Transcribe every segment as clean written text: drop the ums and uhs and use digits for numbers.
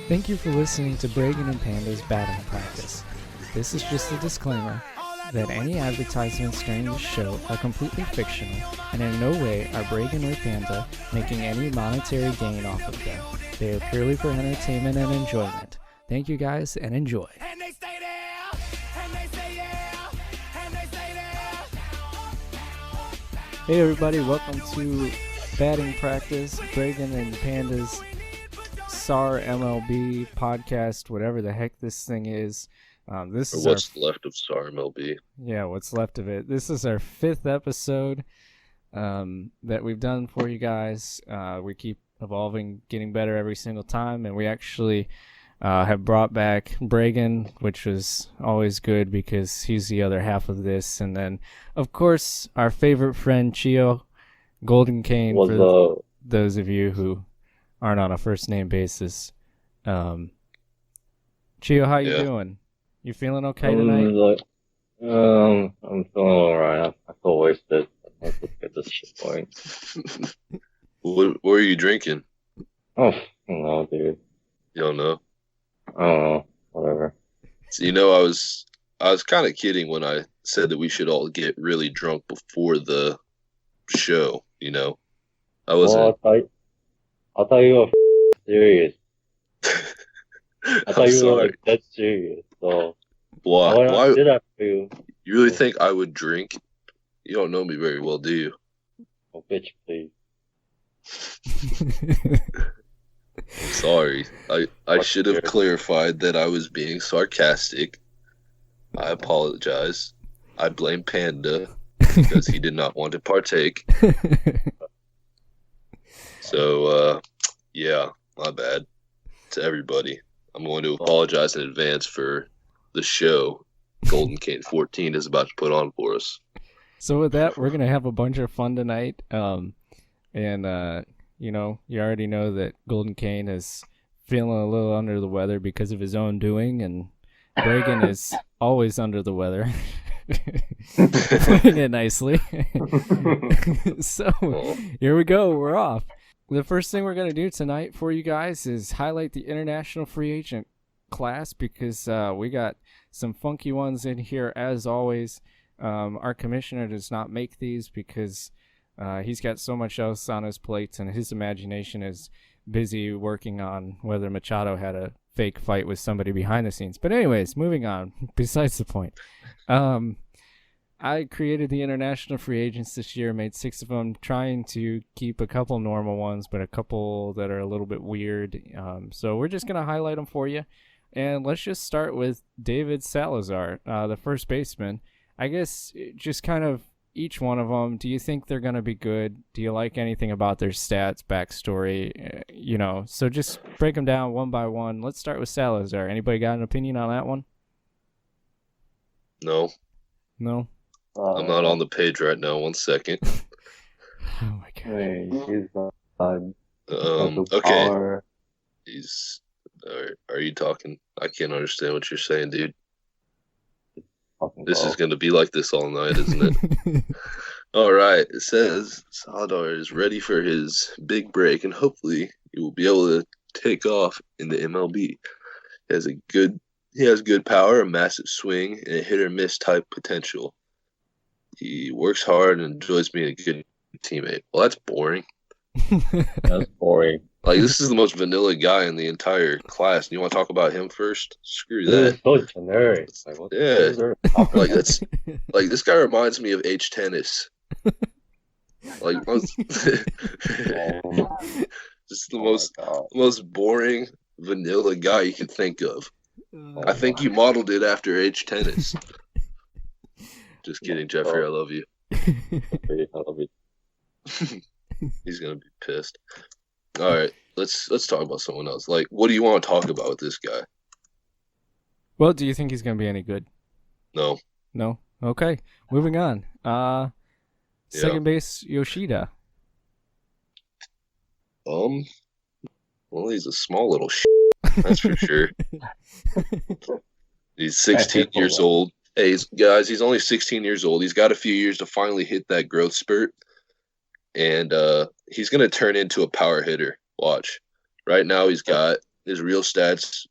Thank you for listening to Bragan and Panda's batting practice. This is just a disclaimer that any advertisements during this show are completely fictional and in no way are Bragan or Panda making any monetary gain off of them. They are purely for entertainment and enjoyment. Thank you guys and enjoy. And they stay there, and they say yeah, and they say there. Hey everybody, welcome to batting practice, Bragan and Panda's SAR MLB podcast, whatever the heck this thing is. This is what's left of SAR MLB. Yeah, what's left of it. This is our 5th episode that we've done for you guys. We keep evolving, getting better every single time, and we actually have brought back Bragan, which was always good because he's the other half of this. And then, of course, our favorite friend, Chio, Golden Cane, for those of you who aren't on a first name basis. Chio, how you doing? You feeling okay tonight? I'm feeling alright. I feel wasted. Let's get this shit going. What are you drinking? Oh, no, dude. You don't know? I don't know. Whatever. So, I was kind of kidding when I said that we should all get really drunk before the show. I wasn't. Well, I thought you were serious. I thought you were like dead serious. So why did that for you? You really think I would drink? You don't know me very well, do you? Oh, bitch, please. I'm sorry. I should have clarified that I was being sarcastic. I apologize. I blame Panda because he did not want to partake. So, yeah, my bad to everybody. I'm going to apologize in advance for the show Golden Cane 14 is about to put on for us. So with that, we're going to have a bunch of fun tonight. You already know that Golden Cane is feeling a little under the weather because of his own doing, and Bragan is always under the weather. Putting it nicely. So here we go. We're off. The first thing we're going to do tonight for you guys is highlight the international free agent class because we got some funky ones in here as always. Our commissioner does not make these because he's got so much else on his plate and his imagination is busy working on whether Machado had a fake fight with somebody behind the scenes. But anyways, moving on, besides the point. I created the international free agents this year, made 6 of them, trying to keep a couple normal ones, but a couple that are a little bit weird. So we're just going to highlight them for you. And let's just start with David Salazar, the first baseman. I guess just kind of each one of them, do you think they're going to be good? Do you like anything about their stats, backstory? So just break them down one by one. Let's start with Salazar. Anybody got an opinion on that one? No. I'm not on the page right now. 1 second. Oh my god. He's okay. He's. Are you talking? I can't understand what you're saying, dude. This is going to be like this all night, isn't it? All right. It says Salazar is ready for his big break, and hopefully he will be able to take off in the MLB. He has good power, a massive swing, and a hit-or-miss type potential. He works hard and enjoys being a good teammate. Well, that's boring. That's boring. Like, this is the most vanilla guy in the entire class. You want to talk about him first? Screw that. So generic. Like this guy reminds me of H tennis. Like, just the most boring vanilla guy you could think of. I think you modeled it after H tennis. Just kidding, Jeffrey. I love you. I love you. He's gonna be pissed. All right, let's talk about someone else. Like, what do you want to talk about with this guy? Well, do you think he's gonna be any good? No. Okay, moving on. Second base Yoshida. Well, he's a small little that's for sure. He's 16 years old. Hey, guys, he's only 16 years old. He's got a few years to finally hit that growth spurt. And he's going to turn into a power hitter. Watch. Right now he's got His real stats,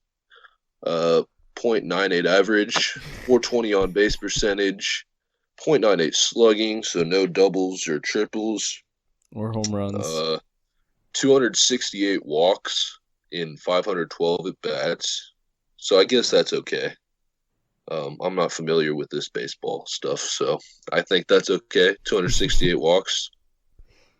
.98 average, 420 on base percentage, .98 slugging, so no doubles or triples, Or home runs. 268 walks in 512 at bats. So I guess that's okay. I'm not familiar with this baseball stuff, so I think that's okay. 268 walks.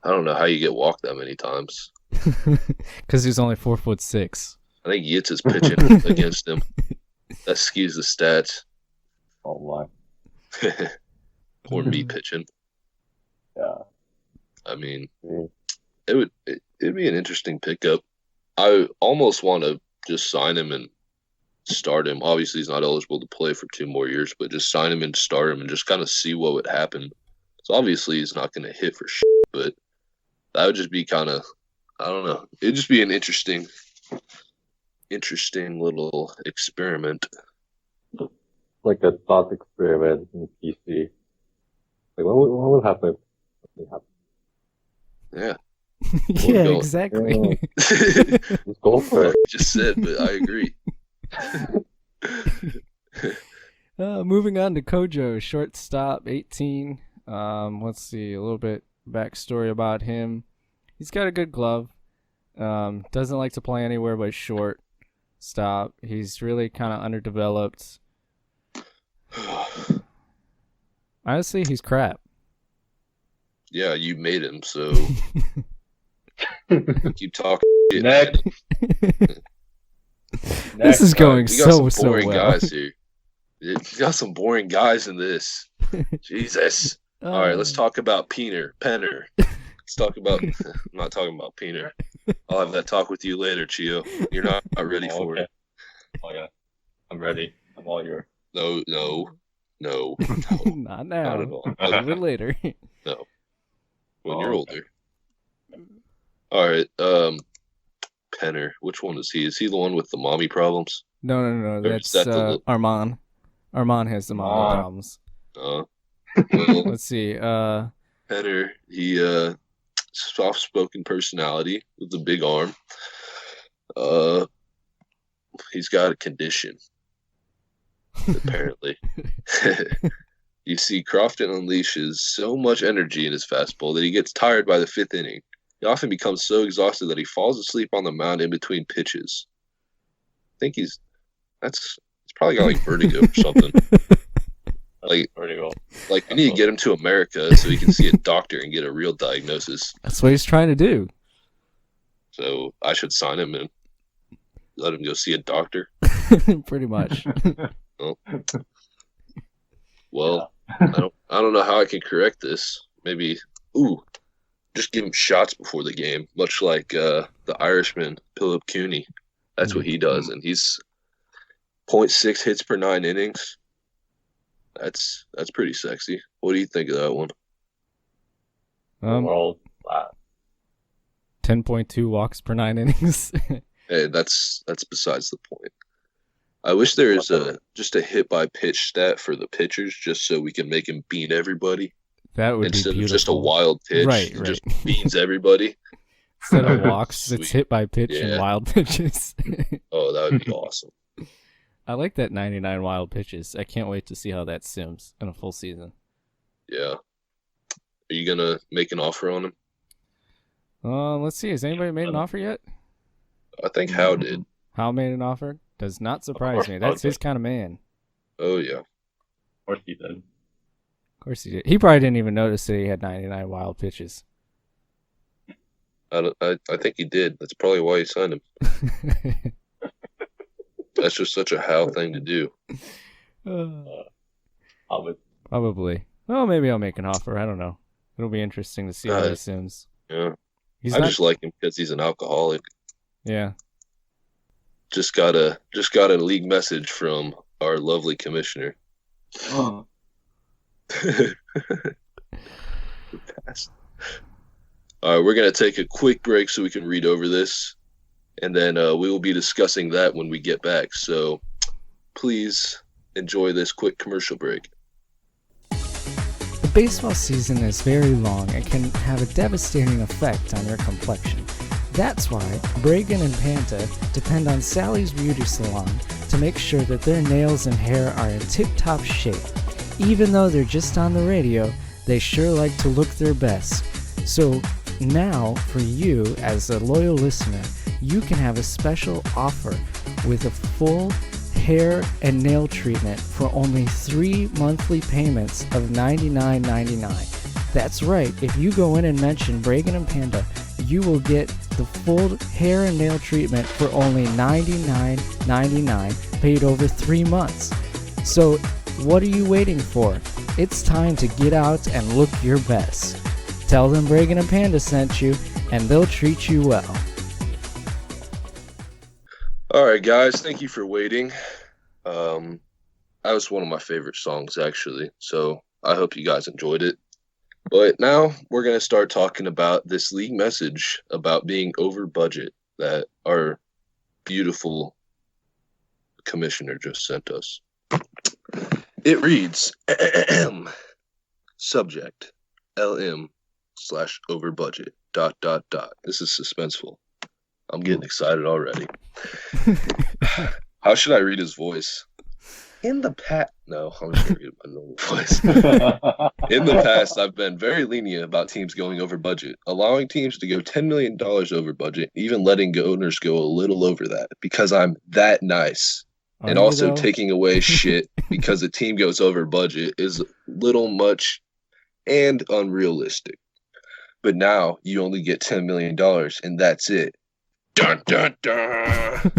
I don't know how you get walked that many times. Because he's only 4'6". I think Yates is pitching against him. That skews the stats. Oh my. Or me pitching. Yeah. I mean, it'd be an interesting pickup. I almost want to just sign him and start him. Obviously, he's not eligible to play for 2 more years, but just sign him and start him and just kind of see what would happen. So obviously, he's not going to hit for shit, but that would just be kind of, I don't know. It'd just be an interesting little experiment. Like a thought experiment in PC. Like, what would happen if it happened? Yeah. Yeah, go. exactly. Let's go for it. Just said, but I agree. Moving on to Kojo, shortstop, 18. Let's see, a little bit backstory about him. He's got a good glove. Doesn't like to play anywhere but short. Stop. He's really kind of underdeveloped. Honestly, he's crap. Yeah, you made him, so keep talking shit, Next. man. This is going You got so some boring well. guys here. You got some boring guys in this. Jesus. All right, let's talk about Penner. Let's talk about. I'm not talking about Penner. I'll have that talk with you later, Chio. You're not ready for it. Oh yeah, I'm ready. I'm all yours. No. Not now. Not at all. A little bit later. No. When you're Oh, older. All right. Penner. Which one is he? Is he the one with the mommy problems? No. is That's that the Armand. Armand has the mom problems. Well, Let's see. Penner, he soft-spoken personality with a big arm. He's got a condition, apparently. You see, Crofton unleashes so much energy in his fastball that he gets tired by the 5th inning. He often becomes so exhausted that he falls asleep on the mound in between pitches. I think he's probably got like vertigo or something. Like vertigo. Like we need to get him to America so he can see a doctor and get a real diagnosis. That's what he's trying to do. So I should sign him and let him go see a doctor. Pretty much. Well, I don't know how I can correct this. Maybe just give him shots before the game, much like the Irishman, Philip Cooney. That's what he does, and he's 0.6 hits per 9 innings. That's pretty sexy. What do you think of that one? World class. 10.2 walks per 9 innings. Hey, that's besides the point. I wish there is just a hit by pitch stat for the pitchers, just so we can make him beat everybody. That would instead be beautiful. of just a wild pitch. Right. Just beats everybody. Instead of walks, it's Sweet. hit by pitch and wild pitches. Oh, that would be awesome. I like that 99 wild pitches. I can't wait to see how that sims in a full season. Yeah. Are you gonna make an offer on him? Let's see. Has anybody made an offer yet? I think Howe did. Howe made an offer? Does not surprise me. That's his kind of man. Oh yeah. Of course he did. Of course he did. He probably didn't even notice that he had 99 wild pitches. I think he did. That's probably why he signed him. That's just such a Howe thing to do. Probably. Well, maybe I'll make an offer. I don't know. It'll be interesting to see how he sims. Yeah. Just like him because he's an alcoholic. Yeah. Just got a league message from our lovely commissioner. Oh. All right, we're going to take a quick break so we can read over this, and then we will be discussing that when we get back. So please enjoy this quick commercial break. The baseball season is very long and can have a devastating effect on your complexion. That's why Bragan and Panda depend on Sally's Beauty Salon to make sure that their nails and hair are in tip-top shape. Even though they're just on the radio, they sure like to look their best. So now, for you as a loyal listener, you can have a special offer with a full hair and nail treatment for only 3 monthly payments of $99.99. That's right, if you go in and mention Bragan and Panda, you will get the full hair and nail treatment for only $99.99 paid over 3 months. So what are you waiting for? It's time to get out and look your best. Tell them Bragan and Panda sent you, and they'll treat you well. All right, guys, thank you for waiting. That was one of my favorite songs, actually, so I hope you guys enjoyed it. But now we're going to start talking about this league message about being over budget that our beautiful commissioner just sent us. It reads, subject, LM/over budget, ... This is suspenseful. I'm getting excited already. How should I read his voice? In the past, no, I'm just going to read my normal voice. In the past, I've been very lenient about teams going over budget, allowing teams to go $10 million over budget, even letting owners go a little over that, because I'm that nice. And also taking away shit because a team goes over budget is little, much, and unrealistic. But now you only get $10 million, and that's it. Dun, dun, dun.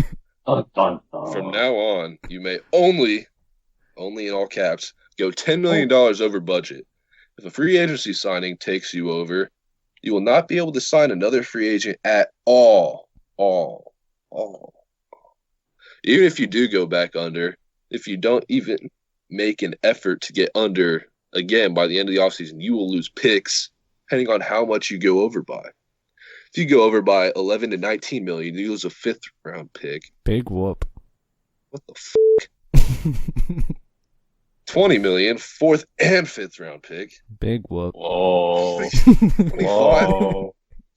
Dun, dun, dun. From now on, you may only in all caps, go $10 million over budget. If a free agency signing takes you over, you will not be able to sign another free agent at all. Even if you do go back under, if you don't even make an effort to get under again by the end of the offseason, you will lose picks depending on how much you go over by. If you go over by 11 to 19 million, you lose a 5th round pick. Big whoop. What the fuck? 20 million, 4th and 5th round pick. Big whoop. Whoa.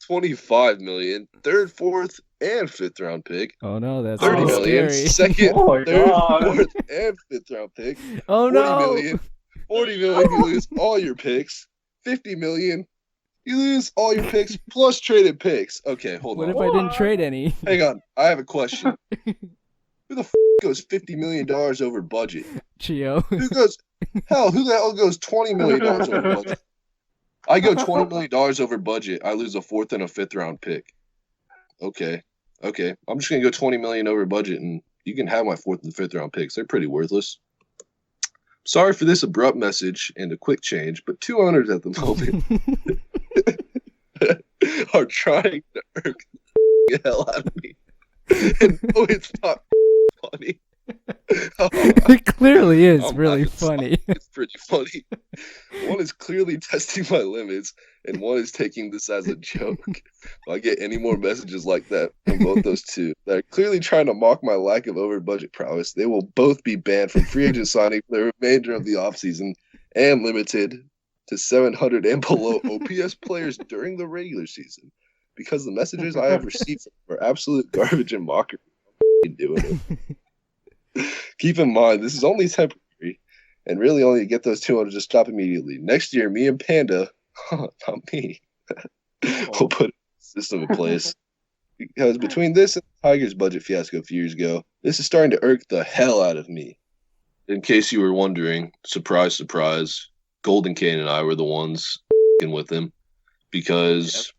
25 million, 3rd, 4th, and 5th round pick. Oh no, that's 30 million, scary. 2nd, Oh my 3rd, God. 4th, and 5th round pick. Oh 40 no. million, 40 million, you lose all your picks. 50 million, you lose all your picks plus traded picks. Okay, hold What on. if I didn't trade any? Hang on, I have a question. Who the goes $50 million over budget? Chio. Who the hell goes $20 million over budget? I go $20 million over budget. I lose a 4th and a 5th round pick. Okay. I'm just going to go $20 million over budget, and you can have my 4th and 5th round picks. They're pretty worthless. Sorry for this abrupt message and a quick change, but 2 owners at the moment are trying to irk the hell out of me. And no, it's not funny. It clearly is really funny. It's pretty funny. One is clearly testing my limits, and one is taking this as a joke. If I get any more messages like that from both those two that are clearly trying to mock my lack of over-budget prowess, they will both be banned from free agent signing for the remainder of the offseason and limited to 700 and below OPS players during the regular season. Because the messages I have received are absolute garbage and mockery. I'm doing it. Keep in mind, this is only temporary, and really only to get those 200 to stop immediately. Next year, me and Panda, not me, will put a system in place. Because between this and the Tigers budget fiasco a few years ago, this is starting to irk the hell out of me. In case you were wondering, surprise, surprise, Golden Cane and I were the ones with him. Because,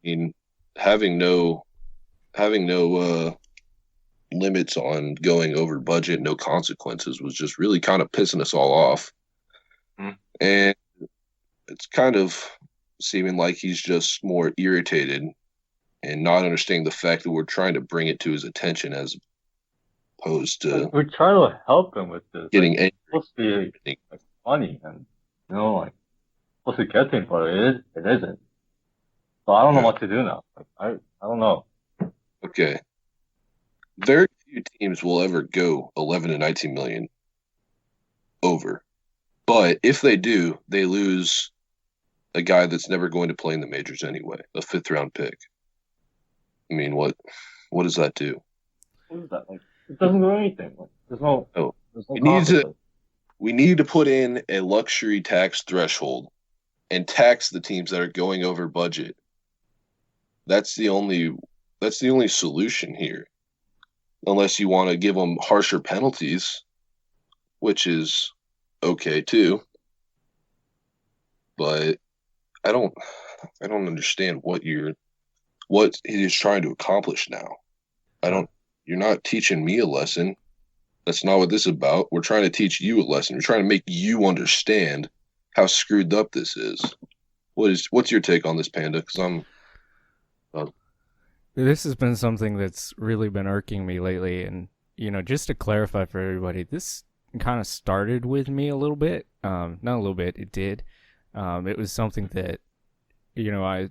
I mean, having no limits on going over budget, no consequences, was just really kind of pissing us all off. And it's kind of seeming like he's just more irritated and not understanding the fact that we're trying to bring it to his attention as opposed to We're trying to help him with this. getting angry. It's supposed to be funny and supposed to get him, but it isn't. So I don't know what to do now. I don't know. Okay. Very few teams will ever go 11 to 19 million over. But if they do, they lose a guy that's never going to play in the majors anyway, a 5th round pick. I mean, what does that do? What is that? Like, it doesn't do anything. Like, Oh, there's no we need to consequence. we need to put in a luxury tax threshold and tax the teams that are going over budget. That's the only that's the only solution here. Unless you want to give them harsher penalties, which is okay too. But I don't I don't understand what he is trying to accomplish now. I don't You're not teaching me a lesson. That's not what this is about. We're trying to teach you a lesson. We're trying to make you understand how screwed up this is. What's your take on this, Panda? Because This has been something that's really been irking me lately, and just to clarify for everybody, this kind of started with me a little bit. Not a little bit, it did. It was something that I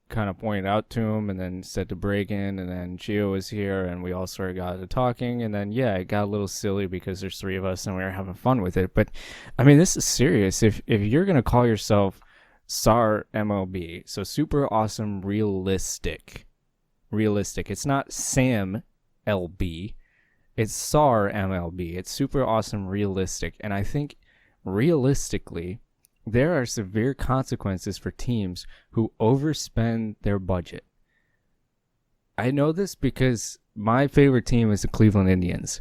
kind of pointed out to him, and then said to Bragan, and then Gio was here, and we all sort of got to talking, and then it got a little silly because there's three of us and we were having fun with it. But I mean, this is serious. If you're gonna call yourself SAR MLB, so super awesome realistic, it's not Sam LB, it's SAR MLB. It's super awesome realistic, and I think realistically there are severe consequences for teams who overspend their budget. I know this because my favorite team is the Cleveland Indians.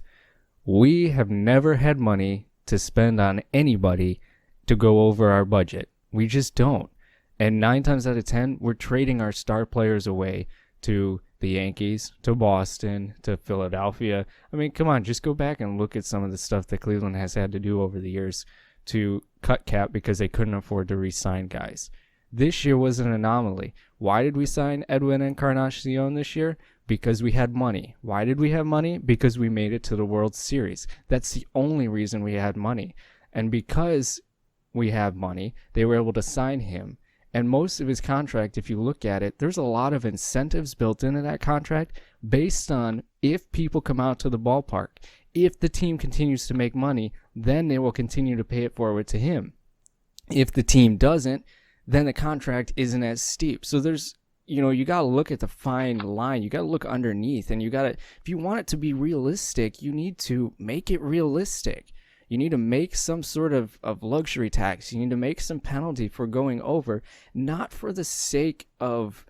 We have never had money to spend on anybody to go over our budget. We just don't. And 9 times out of 10, we're trading our star players away to the Yankees, to Boston, to Philadelphia. I mean, come on, just go back and look at some of the stuff that Cleveland has had to do over the years to cut cap because they couldn't afford to re-sign guys. This year was an anomaly. Why did we sign Edwin Encarnacion this year? Because we had money. Why did we have money? Because we made it to the World Series. That's the only reason we had money. And because we have money, they were able to sign him. And most of his contract, if you look at it, there's a lot of incentives built into that contract based on if people come out to the ballpark. If the team continues to make money, then they will continue to pay it forward to him. If the team doesn't, then the contract isn't as steep. So there's, you got to look at the fine line. You got to look underneath, and if you want it to be realistic, you need to make it realistic. You need to make some sort of luxury tax. You need to make some penalty for going over, not for the sake of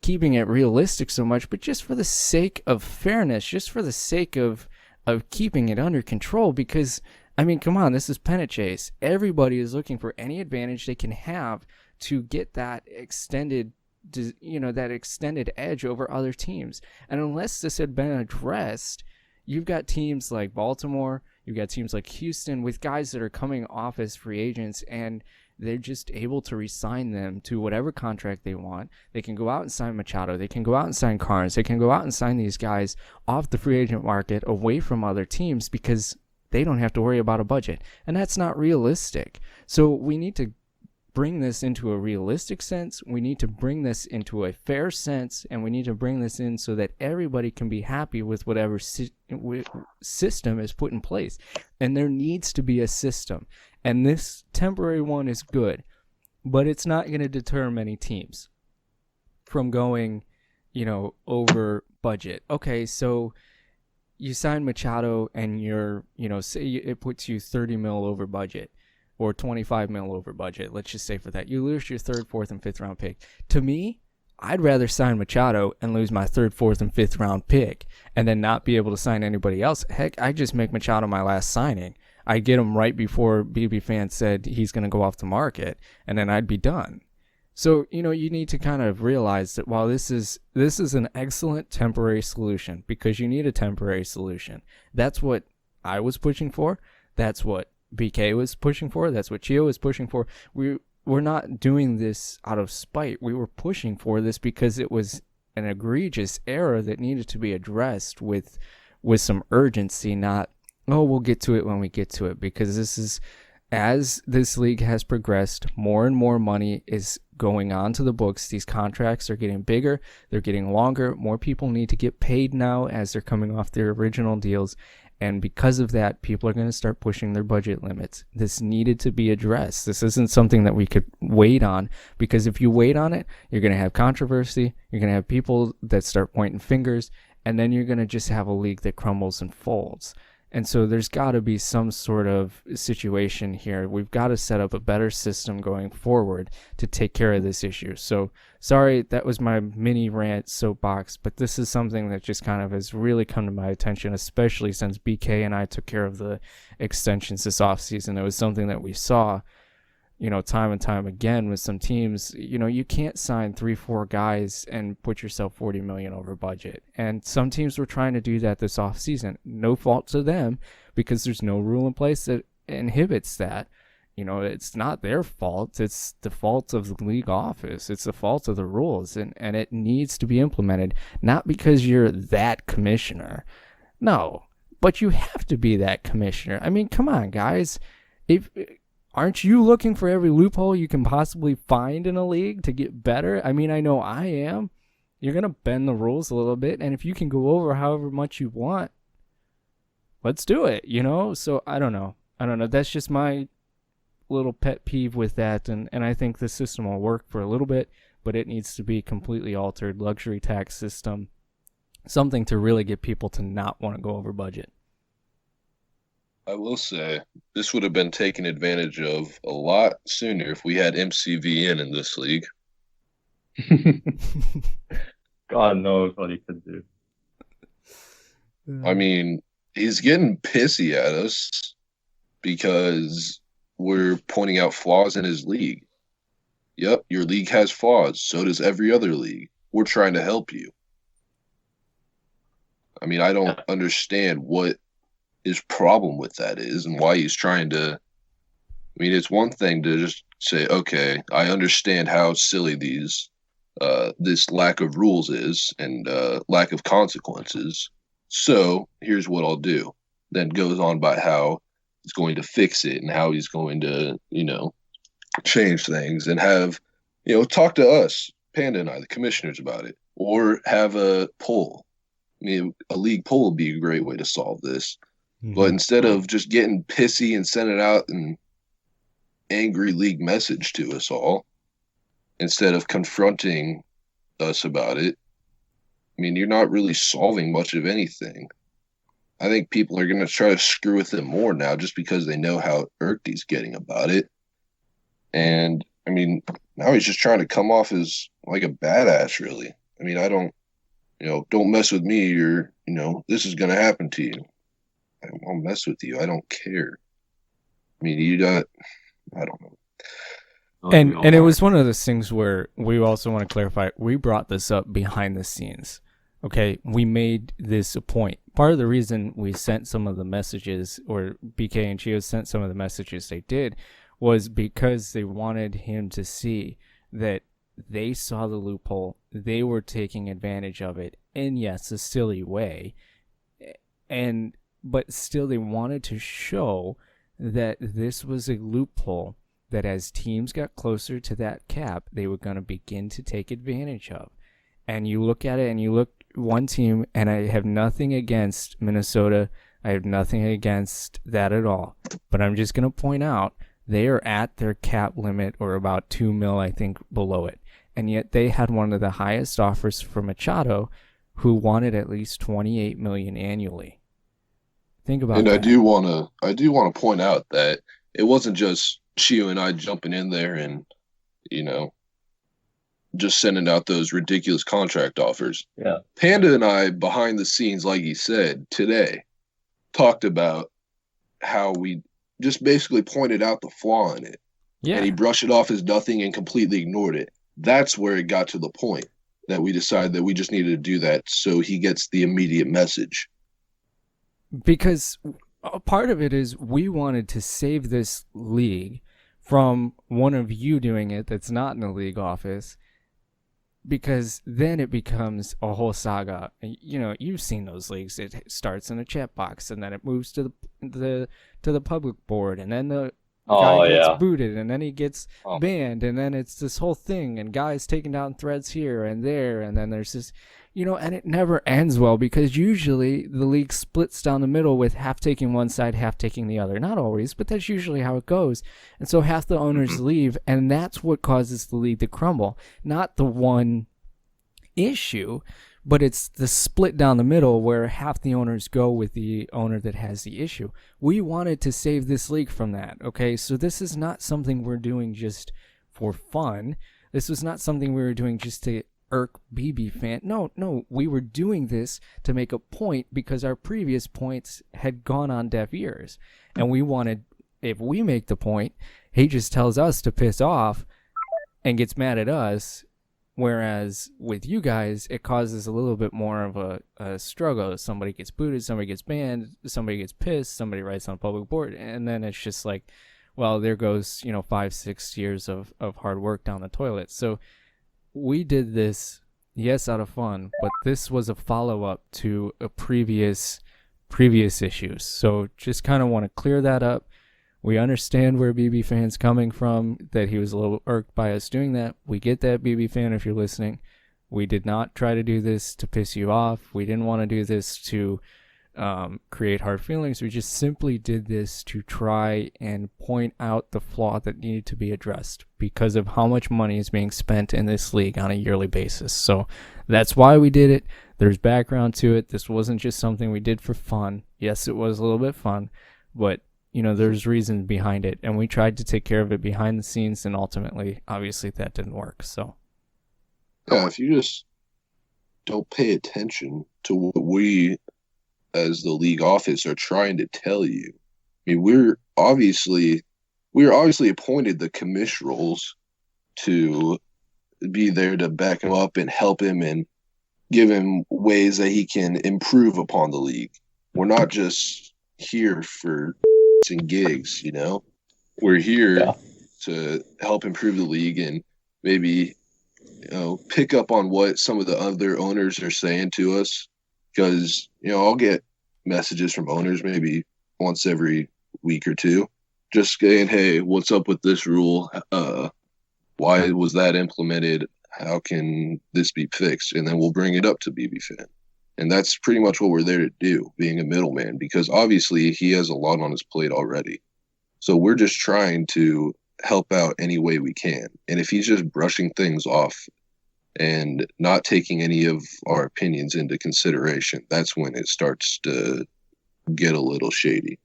keeping it realistic so much, but just for the sake of fairness, just for the sake of keeping it under control. Because, I mean, come on, this is pennant chase. Everybody is looking for any advantage they can have to get that extended edge over other teams. And unless this had been addressed, you've got teams like Baltimore, you've got teams like Houston with guys that are coming off as free agents, and they're just able to re-sign them to whatever contract they want. They can go out and sign Machado. They can go out and sign Carnes. They can go out and sign these guys off the free agent market away from other teams because they don't have to worry about a budget. And that's not realistic. So we need to bring this into a realistic sense. We need to bring this into a fair sense, and we need to bring this in so that everybody can be happy with whatever system is put in place. And there needs to be a system. And this temporary one is good, but it's not going to deter many teams from going, over budget. Okay, so you sign Machado and you're, say it puts you 30 mil over budget or 25 mil over budget. Let's just say for that. You lose your 3rd, 4th, and 5th round pick. To me, I'd rather sign Machado and lose my 3rd, 4th, and 5th round pick and then not be able to sign anybody else. Heck, I just make Machado my last signing. I'd get him right before BB Fan said he's going to go off the market, and then I'd be done. So, you need to kind of realize that while this is an excellent temporary solution, because you need a temporary solution. That's what I was pushing for. That's what BK was pushing for. That's what Chio was pushing for. We're not doing this out of spite. We were pushing for this because it was an egregious error that needed to be addressed with some urgency, not, oh, we'll get to it when we get to it. Because as this league has progressed, more and more money is going on to the books. These contracts are getting bigger. They're getting longer. More people need to get paid now as they're coming off their original deals. And because of that, people are going to start pushing their budget limits. This needed to be addressed. This isn't something that we could wait on, because if you wait on it, you're going to have controversy. You're going to have people that start pointing fingers, and then you're going to just have a league that crumbles and folds. And so there's got to be some sort of situation here. We've got to set up a better system going forward to take care of this issue. So sorry, that was my mini rant soapbox, but this is something that just kind of has really come to my attention, especially since BK and I took care of the extensions this offseason. It was something that we saw, time and time again with some teams. You can't sign 3-4 guys and put yourself $40 million over budget. And some teams were trying to do that this offseason. No fault to them, because there's no rule in place that inhibits that. It's not their fault. It's the fault of the league office. It's the fault of the rules, and it needs to be implemented. Not because you're that commissioner. No, but you have to be that commissioner. I mean, come on, guys. Aren't you looking for every loophole you can possibly find in a league to get better? I mean, I know I am. You're going to bend the rules a little bit, and if you can go over however much you want, let's do it, So I don't know. That's just my little pet peeve with that, and I think the system will work for a little bit, but it needs to be completely altered. Luxury tax system, something to really get people to not want to go over budget. I will say this would have been taken advantage of a lot sooner if we had MCV in this league. God knows what he could do. I mean, he's getting pissy at us because we're pointing out flaws in his league. Yep, your league has flaws. So does every other league. We're trying to help you. I mean, I don't understand what his problem with that is and why he's trying to. I mean, it's one thing to just say, okay, I understand how silly this lack of rules is and lack of consequences. So here's what I'll do. Then goes on about how he's going to fix it and how he's going to, change things and have, talk to us, Panda and I, the commissioners, about it, or have a poll. I mean, a league poll would be a great way to solve this. Mm-hmm. But instead of just getting pissy and sending out an angry league message to us all, instead of confronting us about it, I mean, you're not really solving much of anything. I think people are going to try to screw with him more now just because they know how irked he's getting about it. And, I mean, now he's just trying to come off as like a badass, really. I mean, I don't mess with me or, this is going to happen to you. I won't mess with you. I don't care. I mean, I don't know. And it was one of those things where we also want to clarify, we brought this up behind the scenes. Okay, we made this a point. Part of the reason we sent some of the messages, or BK and Chio sent some of the messages they did, was because they wanted him to see that they saw the loophole, they were taking advantage of it, in yes, a silly way, but still they wanted to show that this was a loophole that as teams got closer to that cap, they were going to begin to take advantage of. And you look at it and you look one team, and I have nothing against Minnesota. I have nothing against that at all. But I'm just going to point out they are at their cap limit, or about $2 million, I think, below it. And yet they had one of the highest offers for Machado, who wanted at least $28 million annually. Think about that. And I do want to point out that it wasn't just Chio and I jumping in there and, just sending out those ridiculous contract offers. Yeah. Panda and I, behind the scenes, like he said, today, talked about how we just basically pointed out the flaw in it. Yeah. And he brushed it off as nothing and completely ignored it. That's where it got to the point that we decided that we just needed to do that so he gets the immediate message. Because a part of it is we wanted to save this league from one of you doing it that's not in the league office, because then it becomes a whole saga. You've seen those leagues. It starts in a chat box, and then it moves to the public board, and then the guy gets booted, and then he gets banned, and then it's this whole thing, and guys taking down threads here and there, and then there's this, and it never ends well because usually the league splits down the middle with half taking one side, half taking the other. Not always, but that's usually how it goes. And so half the owners leave, and that's what causes the league to crumble. Not the one issue, but it's the split down the middle where half the owners go with the owner that has the issue. We wanted to save this league from that, okay? So this is not something we're doing just for fun. This was not something we were doing just to irk BB fan. No, we were doing this to make a point because our previous points had gone on deaf ears. And we wanted, if we make the point, he just tells us to piss off and gets mad at us. Whereas with you guys, it causes a little bit more of a struggle. Somebody gets booted, somebody gets banned, somebody gets pissed, somebody writes on a public board. And then it's just like, well, there goes, 5-6 years of hard work down the toilet. So we did this, yes, out of fun, but this was a follow-up to a previous issues. So just kind of want to clear that up. We understand where BB fan's coming from, that he was a little irked by us doing that. We get that, BB fan, if you're listening. We did not try to do this to piss you off. We didn't want to do this to create hard feelings. We just simply did this to try and point out the flaw that needed to be addressed because of how much money is being spent in this league on a yearly basis. So that's why we did it. There's background to it. This wasn't just something we did for fun. Yes, it was a little bit fun, but there's reason behind it, and we tried to take care of it behind the scenes, and ultimately, obviously, that didn't work. So, yeah, if you just don't pay attention to what we, as the league office, are trying to tell you, I mean, we're obviously appointed the commish roles to be there to back him up and help him and give him ways that he can improve upon the league. We're not just here for and gigs, we're here to help improve the league and maybe pick up on what some of the other owners are saying to us, because I'll get messages from owners maybe once every week or two just saying, hey, what's up with this rule, why was that implemented, how can this be fixed, and then we'll bring it up to BB Fan. And that's pretty much what we're there to do, being a middleman, because obviously he has a lot on his plate already. So we're just trying to help out any way we can. And if he's just brushing things off and not taking any of our opinions into consideration, that's when it starts to get a little shady.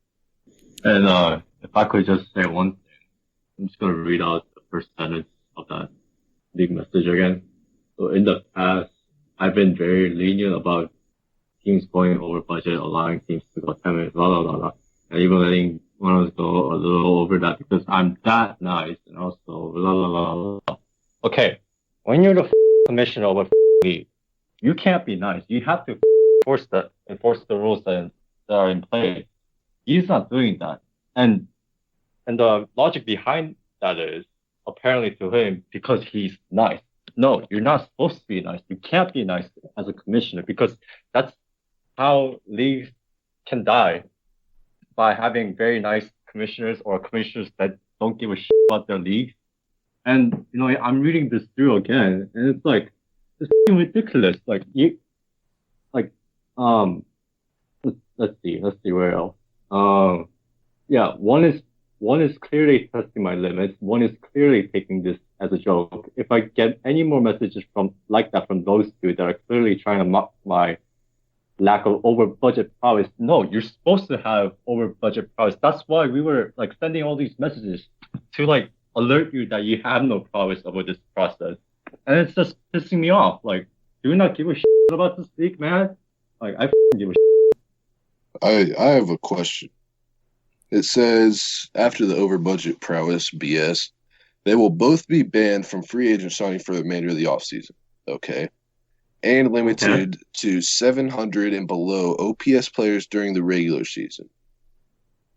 And if I could just say one thing, I'm just going to read out the first sentence of that big message again. So in the past, I've been very lenient about teams going over budget, allowing teams to go 10 minutes, blah, blah, blah, blah. And even letting one of us go a little over that because I'm that nice and also blah, blah, blah, blah. Okay, when you're the commissioner of a league, you can't be nice. You have to enforce the rules that are in place. He's not doing that. And the logic behind that is apparently to him because he's nice. No, you're not supposed to be nice. You can't be nice as a commissioner because that's how leagues can die, by having very nice commissioners or commissioners that don't give a shit about their league. And, I'm reading this through again, and it's like, it's ridiculous. Let's see where else. One is clearly testing my limits. One is clearly taking this as a joke. If I get any more messages from those two that are clearly trying to mock my lack of over budget prowess, no, you're supposed to have over budget prowess. That's why we were sending all these messages to alert you that you have no prowess over this process. And it's just pissing me off. Do you not give a shit about this league, man? I give a shit. I have a question. It says, after the over budget prowess BS, they will both be banned from free agent signing for the remainder of the offseason. Okay. And limited to 700 and below OPS players during the regular season.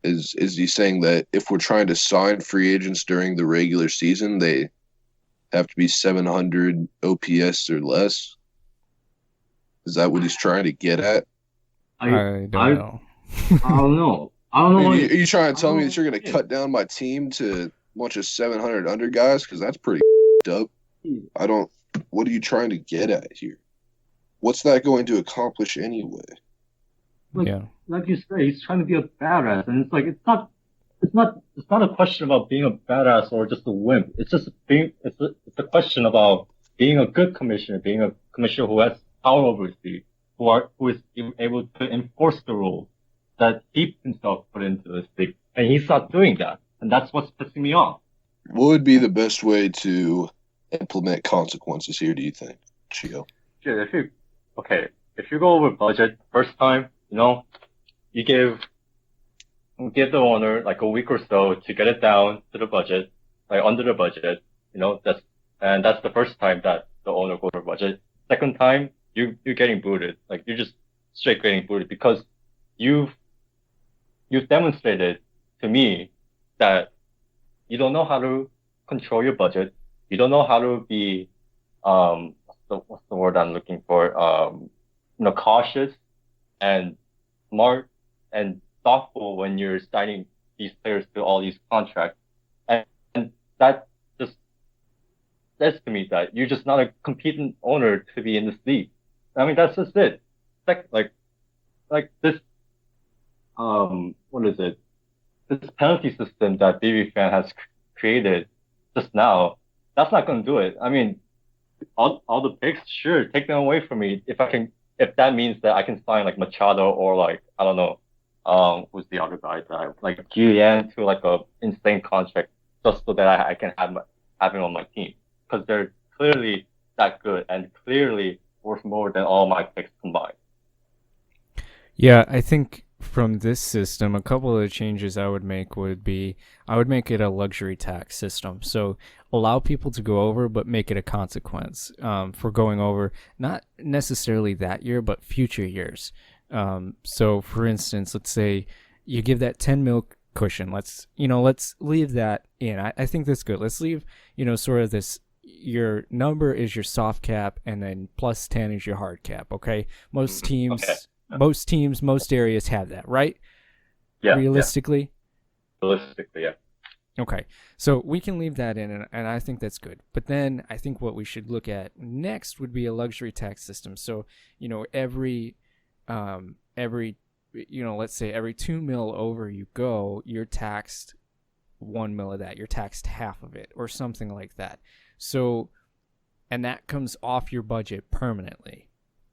Is he saying that if we're trying to sign free agents during the regular season, they have to be 700 OPS or less? Is that what he's trying to get at? I don't know. I don't know. Are you trying to tell me that you're going to cut down my team to a bunch of 700 under guys? Because that's pretty up. What are you trying to get at here? what's that going to accomplish anyway? Like, Yeah. like you say, he's trying to be a badass, and it's like it's not a question about being a badass or just a wimp. It's just it's a question about being a good commissioner, being a commissioner who has power over his league, who is able to enforce the rules that he himself put into this league, and he's not doing that, and that's what's pissing me off. What would be the best way to implement consequences here, do you think, Chio? Shit, if you go over budget first time, you give the owner like a week or so to get it down to the budget, like under the budget, that's the first time that the owner goes over budget. Second time, you're getting booted, like you're just straight getting booted because you've demonstrated to me that you don't know how to control your budget. You don't know how to be, what's the word I'm looking for? Cautious and smart and thoughtful when you're signing these players to all these contracts. And that just says to me that you're just not a competent owner to be in this league. I mean, that's just it. Like this, what is it? This penalty system that BB Fan has created just now, that's not going to do it. I mean, all the picks, sure, take them away from me if that means that I can sign like Machado or like, I don't know, who's the other guy that like Julian to like a insane contract just so that I can have him on my team because they're clearly that good and clearly worth more than all my picks combined. Yeah, I think from this system, a couple of the changes I would make would be I would make it a luxury tax system. So allow people to go over, but make it a consequence for going over, not necessarily that year, but future years. So for instance, let's say you give that 10 mil cushion. Let's leave that in. I think that's good. Let's leave, sort of this, your number is your soft cap and then plus 10 is your hard cap. Okay. Most teams, most areas have that, right? Yeah. Realistically? Yeah. Realistically, yeah. Okay. So we can leave that in, and I think that's good. But then I think what we should look at next would be a luxury tax system. So, every let's say every 2 mil over you go, you're taxed 1 mil of that. You're taxed half of it or something like that. So, and that comes off your budget permanently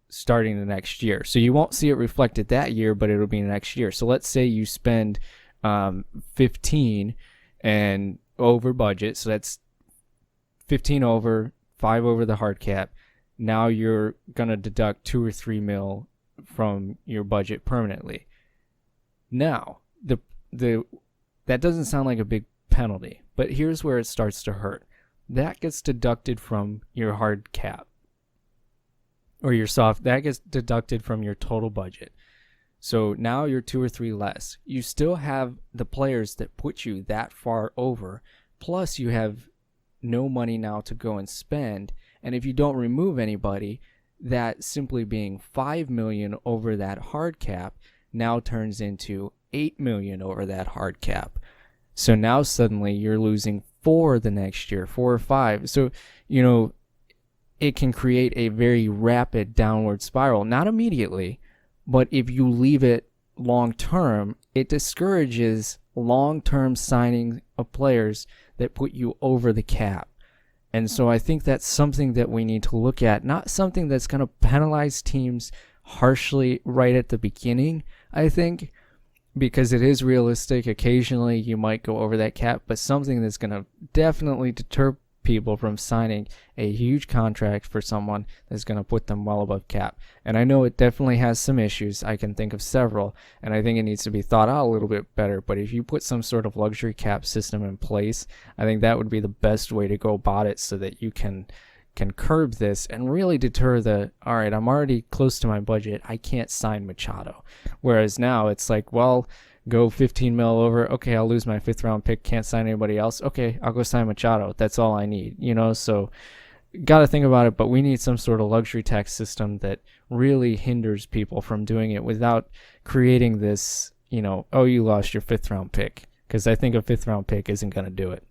starting the next year. So you won't see it reflected that year, but it'll be next year. So let's say you spend 15 and over budget. So that's 15 over, 5 over the hard cap. Now you're going to deduct 2 or 3 mil from your budget permanently. Now, that doesn't sound like a big penalty, but here's where it starts to hurt. That gets deducted from your hard cap or your soft. That gets deducted from your total budget. So now you're 2 or 3 less. You still have the players that put you that far over, plus you have no money now to go and spend. And if you don't remove anybody, that simply being 5 million over that hard cap now turns into 8 million over that hard cap. So now suddenly you're losing 4 the next year, 4 or 5. So, it can create a very rapid downward spiral. Not immediately, but if you leave it long term, it discourages long-term signing of players that put you over the cap. And so I think that's something that we need to look at, not something that's going to penalize teams harshly right at the beginning, I think, because it is realistic. Occasionally you might go over that cap, but something that's going to definitely deter people from signing a huge contract for someone that's going to put them well above cap. And I know it definitely has some issues. I can think of several, and I think it needs to be thought out a little bit better. But if you put some sort of luxury cap system in place, I think that would be the best way to go about it so that you can curb this and really deter all right, I'm already close to my budget, I can't sign Machado. Whereas now it's like, well, go 15 mil over, okay, I'll lose my 5th round pick, can't sign anybody else, okay, I'll go sign Machado, that's all I need, so gotta think about it. But we need some sort of luxury tax system that really hinders people from doing it without creating this, oh, you lost your 5th round pick, because I think a 5th round pick isn't going to do it.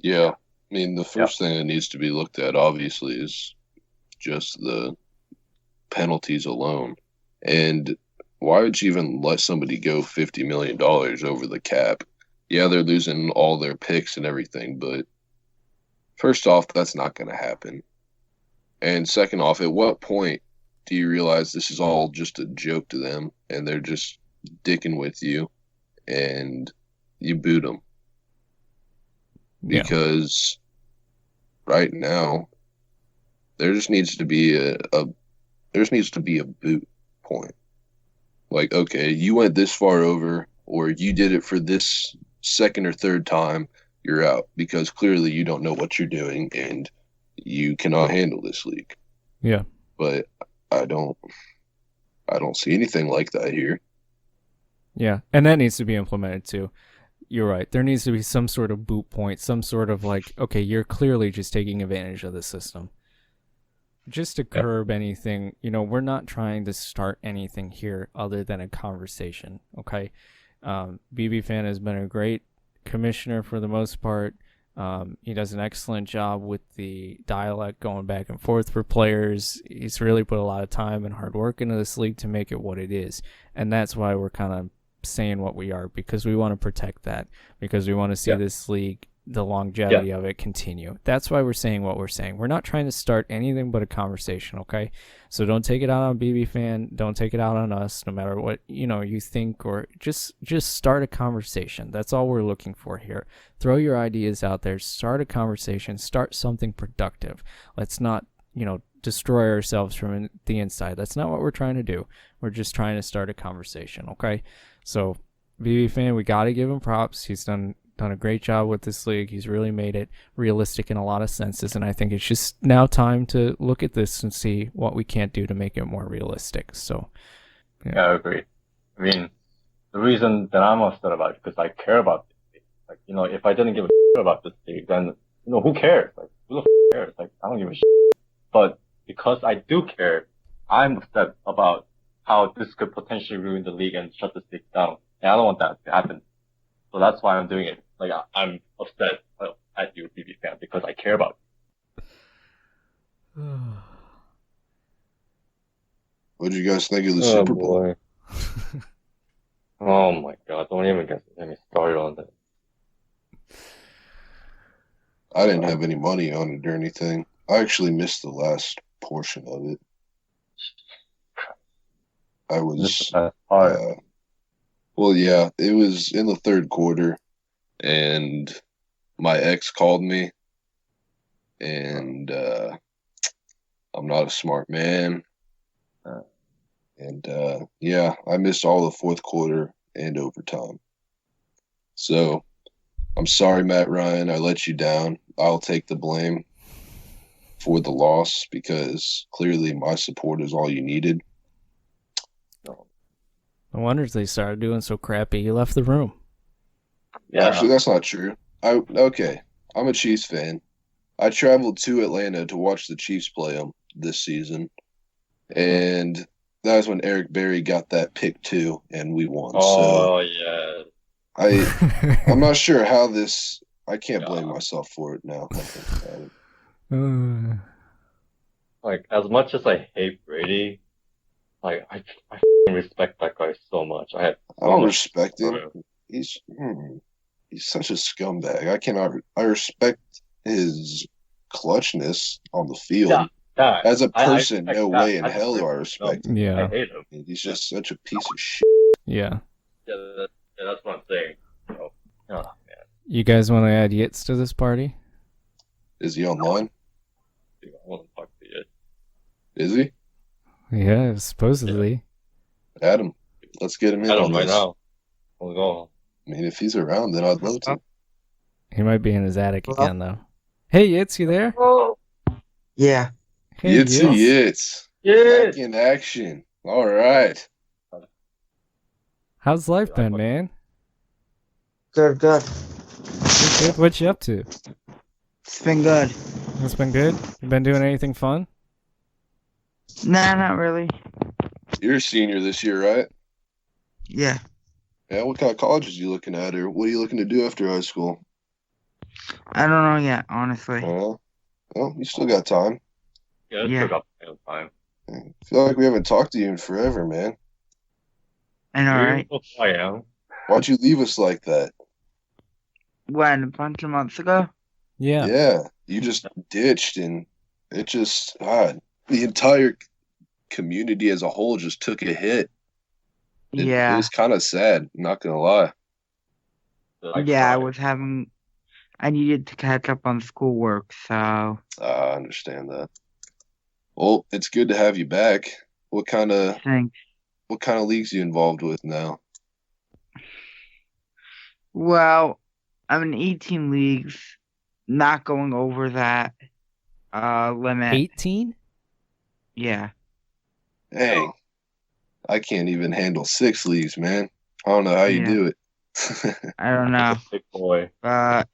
Yeah, I mean, the first thing that needs to be looked at, obviously, is just the penalties alone. And why would you even let somebody go $50 million over the cap? Yeah, they're losing all their picks and everything, but first off, that's not going to happen. And second off, at what point do you realize this is all just a joke to them and they're just dicking with you and you boot them? Because right now, there just needs to be a boot point. Like, okay, you went this far over, or you did it for this second or third time, you're out because clearly you don't know what you're doing and you cannot handle this league. Yeah. But I don't see anything like that here. Yeah, and that needs to be implemented too. You're right. There needs to be some sort of boot point, some sort of like, okay, you're clearly just taking advantage of the system. Just to curb anything, we're not trying to start anything here other than a conversation, okay? BB Fan has been a great commissioner for the most part. He does an excellent job with the dialect going back and forth for players. He's really put a lot of time and hard work into this league to make it what it is. And that's why we're kind of saying what we are, because we want to protect that, because we want to see this league, the longevity of it, continue. That's why we're saying what we're saying. We're not trying to start anything but a conversation, okay? So don't take it out on BB Fan. Don't take it out on us, no matter what you think, or just start a conversation. That's all we're looking for here. Throw your ideas out there. Start a conversation. Start something productive. Let's not destroy ourselves from the inside. That's not what we're trying to do. We're just trying to start a conversation, okay? So BB Fan, we got to give him props. He's done a great job with this league. He's really made it realistic in a lot of senses, and I think it's just now time to look at this and see what we can't do to make it more realistic. So yeah, I agree. I mean, the reason that I'm upset about it is because I care about this league. Like, if I didn't give a shit about this league, then who cares? Like, who the cares? Like, I don't give a shit. But because I do care, I'm upset about how this could potentially ruin the league and shut this league down. And I don't want that to happen. So that's why I'm doing it. Like, I'm upset at you, BB Fan, because I care about it. What did you guys think of the Super Bowl? Oh my God! Don't even get me started on that. I didn't have any money on it or anything. I actually missed the last portion of it. I was well, yeah, it was in the third quarter, and my ex called me, and I'm not a smart man, and yeah, I missed all the fourth quarter and overtime. So I'm sorry, Matt Ryan, I let you down. I'll take the blame for the loss because clearly my support is all you needed. No wonder they started doing so crappy. You left the room. Yeah. Actually, that's not true. I'm a Chiefs fan. I traveled to Atlanta to watch the Chiefs play them this season, and that was when Eric Berry got that pick too, and we won. Oh, yeah. I'm not sure how this. I can't blame myself for it now. I think about it. Like, as much as I hate Brady, like, I respect that guy so much. I don't respect him. He's such a scumbag. I respect his clutchness on the field. Yeah, as a person, no way in hell do I respect him. Yeah. I hate him. He's just such a piece of shit. Yeah. Yeah, that's what I'm saying. Oh, man. You guys want to add Yitz to this party? Is he online? I want to talk to you. Is he? Yeah, supposedly. Yeah. Adam, let's get him in on right this. now. We'll go. I mean, if he's around, then I'd love to. He might be in his attic again, though. Hey, Yitz, you there? Oh. Yeah. Hey, Yitz. Back in action. All right. How's life been, man? Good. Good. What you up to? It's been good. It's been good? You been doing anything fun? Nah, not really. You're a senior this year, right? Yeah. Yeah, what kind of colleges are you looking at, or what are you looking to do after high school? I don't know yet, honestly. Well, you still got time. Yeah, still got time. I feel like we haven't talked to you in forever, man. I know, right? I am. Why'd you leave us like that? When, a bunch of months ago? Yeah. Yeah, you just ditched, and it just the entire community as a whole just took a hit. It Yeah. was kind of sad, not gonna lie. Yeah, I needed to catch up on schoolwork, so. I understand that. Well, it's good to have you back. What kind of Thanks. leagues are you involved with now? Well, I'm in 18 leagues, not going over that limit. 18? Yeah. Hey, I can't even handle 6 leagues, man. I don't know how you Yeah. do it. I don't know. Big boy. But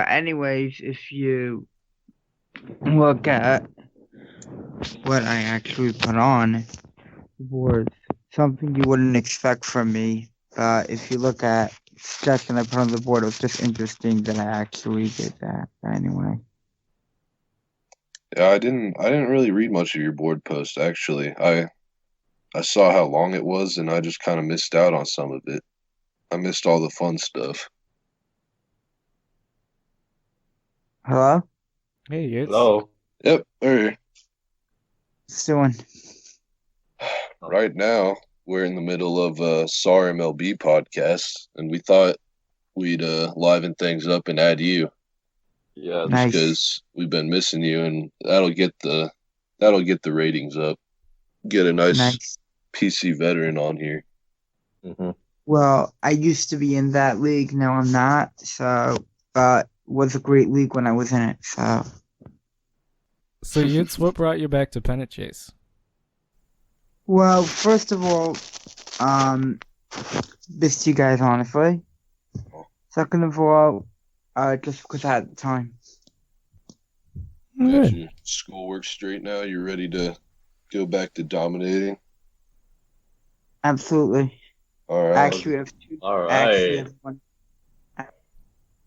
anyways, if you look at what I actually put on the board, something you wouldn't expect from me. But if you look at stuff that I put on the board, it was just interesting that I actually did that. But anyway. Yeah, I didn't really read much of your board post actually. I saw how long it was and I just kind of missed out on some of it. I missed all the fun stuff. Hello? Hey, it's Hello. Yep, there. What's doing? Right now, we're in the middle of a SAR MLB podcast, and we thought we'd liven things up and add you, Yeah. just Nice. because we've been missing you, and that'll get the ratings up. Get a nice PC veteran on here. Mm-hmm. Well, I used to be in that league. Now I'm not. So, but was a great league when I was in it. So, Yitz, what brought you back to Pennant Chase? well, first of all, missed you guys honestly. Second of all, just because I had the time. Got Good. your schoolwork straight now. You're ready to go back to dominating. Absolutely. All right. Actually, I have two. All Actually, right.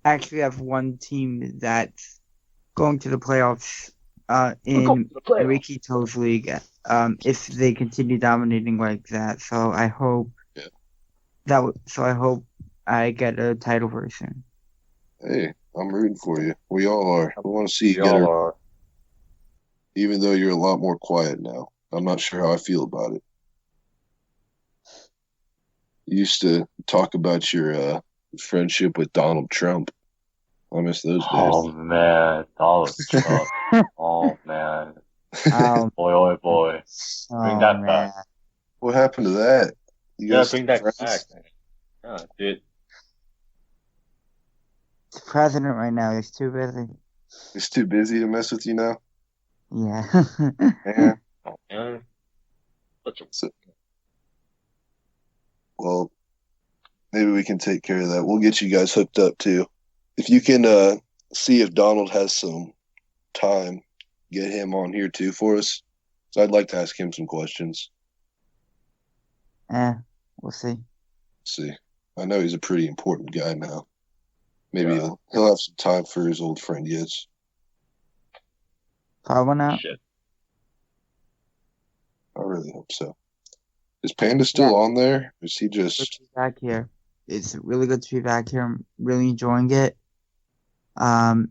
I have one team that's going to the playoffs. In Ricky Toe's league. If they continue dominating like that, so I hope I hope I get a title very soon. Hey, I'm rooting for you. We all are. We want to see you We get it, all are. even though you're a lot more quiet now. I'm not sure how I feel about it. You used to talk about your friendship with Donald Trump. I miss those days. Oh man, Donald Trump. Oh man. Oh, Boy, boy. Bring that back. What happened to that? You Yeah, guys bring that friends? back, man. Yeah, dude. The president right now is too busy. He's too busy to mess with you now? Yeah. Yeah. Oh man. Well, maybe we can take care of that. We'll get you guys hooked up too. If you can see if Donald has some time, get him on here too for us. So I'd like to ask him some questions. We'll see. See, I know he's a pretty important guy now. Maybe he'll have some time for his old friend Yitz. Probably not. Shit. I really hope so. Is Panda still on there? Or is he Good just... to be back here. It's really good to be back here. I'm really enjoying it. I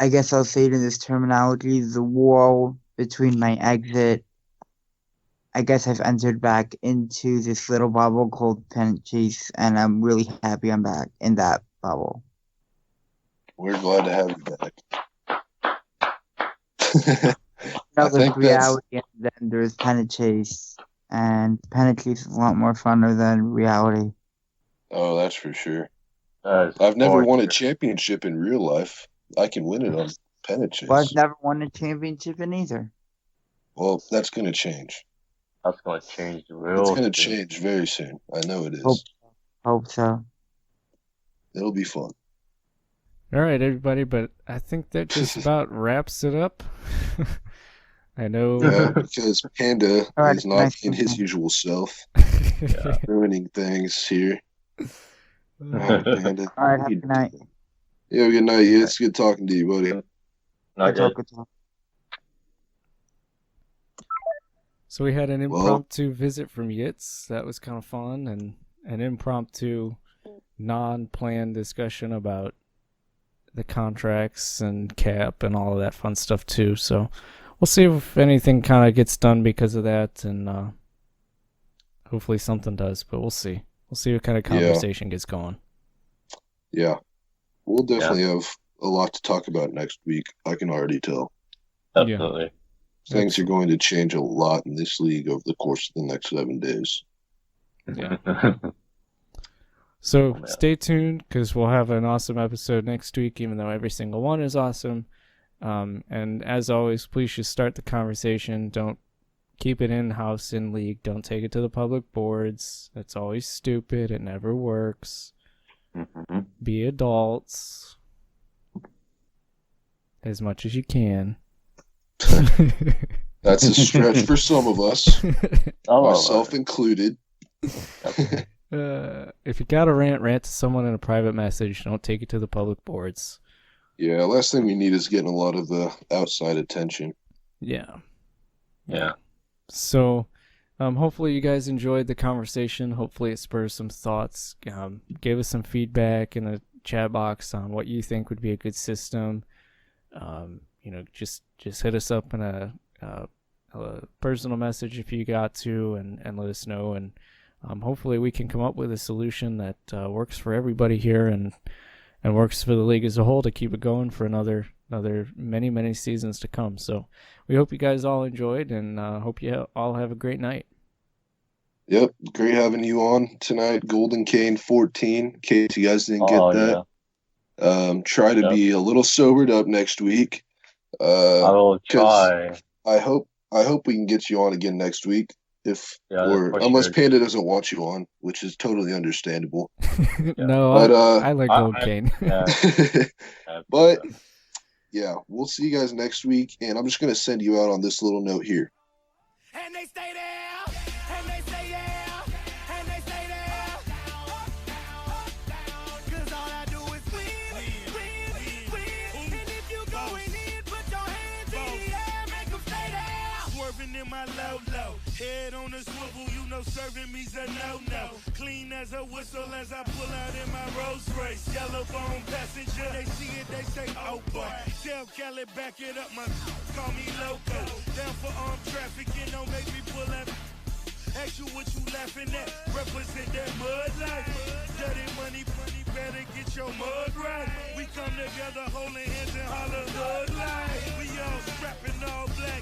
guess I'll say it in this terminology, the wall between my exit. I guess I've entered back into this little bubble called Pennant Chase, and I'm really happy I'm back in that bubble. We're glad to have you back. There's reality, and then there's Pennant Chase, and Pennant Chase is a lot more funner than reality. Oh, that's for sure. That is I've never gorgeous. won a championship in real life. I can win it on Pennant Chase. Well, I've never won a championship in either. Well, that's going to change. That's gonna change real It's going to soon. change very soon. I know it is. Hope so. It'll be fun. All right, everybody, but I think that just about wraps it up. I know. Yeah, because Panda All right, is not nice in to his meet you. usual self, Yeah. ruining things here. All right, Panda. All right, have a good night. Yeah, good night. Yeah, it's good talking to you, buddy. Not yet. Good talk. So we had an Well- impromptu visit from Yitz. That was kind of fun, and an impromptu, non-planned discussion about the contracts and cap and all of that fun stuff too. So we'll see if anything kind of gets done because of that, and hopefully something does. But we'll see. We'll see what kind of conversation gets going. Yeah. We'll definitely have a lot to talk about next week. I can already tell. Definitely. Things are going to change a lot in this league over the course of the next 7 days. Yeah. So man. stay tuned because we'll have an awesome episode next week, even though every single one is awesome. And as always, please just start the conversation. Don't keep it in-house in league. Don't take it to the public boards. That's always stupid. It never works. Mhm. Be adults as much as you can. That's a stretch for some of us, Oh, myself included. If you got a rant to someone in a private message. Don't take it to the public boards. Yeah, last thing we need is getting a lot of outside attention. Yeah. Yeah. So, hopefully you guys enjoyed the conversation. Hopefully it spurs some thoughts. Give us some feedback in the chat box on what you think would be a good system. Just hit us up in a personal message if you got to, and let us know. And hopefully we can come up with a solution that works for everybody here and works for the league as a whole to keep it going for another many seasons to come. So we hope you guys all enjoyed, and hope you all have a great night. Yep, great having you on tonight. Golden Cane 14, in case you guys didn't get that. Yeah. Try to be a little sobered up next week. I will try. I hope we can get you on again next week. Unless sure. Panda doesn't want you on, which is totally understandable. No, But, I like Golden Cane. Yeah. But yeah, we'll see you guys next week, and I'm just gonna send you out on this little note here. And they stay there, and they stay there, and they stay there. 'Cause all I do is win. And if you going in, put your hands in the air, make 'em stay there. Swerving in my low, head on a swivel, you know serving me's a no-no. Clean as a whistle as I pull out in my Rolls Royce. Yellow bone passenger, they see it, they say, oh boy. Tell Kelly, back it up, my call me loco. Down for armed trafficking, don't make me pull up. Ask you what you laughing at, represent that mud life. Dirty money, better get your mud right. We come together holding hands and holler hood life. We all strapping all black,